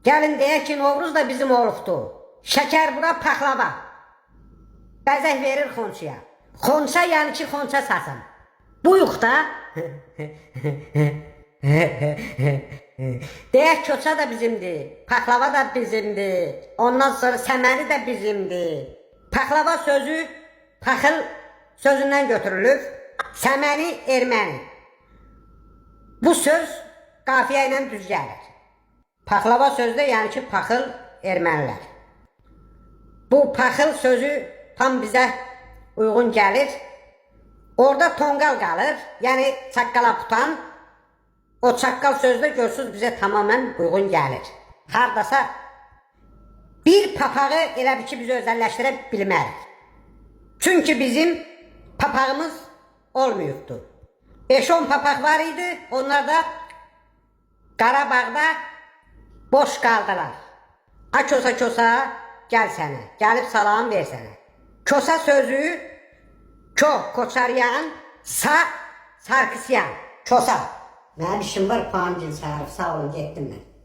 Gəlin deyək ki, Novruz da bizim olubdur. Şəkər bura paxlava. Bəzək verir xonçaya. Xonça yəni ki, xonça sasın. Buyuq da. Deyək köça da bizimdir. Paxlava da bizimdir. Ondan sonra səməni də bizimdir. Paxlava sözü paxıl sözündən götürülür. Səməni erməni. Bu söz qafiyə ilə düz gəlir. Paxlava sözdə yəni ki, paxıl ermənilər. Bu paxıl sözü tam bizə uyğun gəlir. Orada tonqal qalır, yəni çaqqala tutan. O çaqqal sözdə görsünüz bizə tamamən uyğun gəlir. Hardasa bir papağı elə bir ki, biz özəlləşdirə bilmərik. Çünki bizim papağımız olmayıbdır. 5-10 papaq var idi, onlar da Qarabağda boş qaldılar. A kosa gəl sənə, gəlib salam ver sənə. Kosa sözü Koçaryan, Sarkisyan, Kosa. Mənim işim var, Pamcil çağırıb, sağ olun, getdim mən.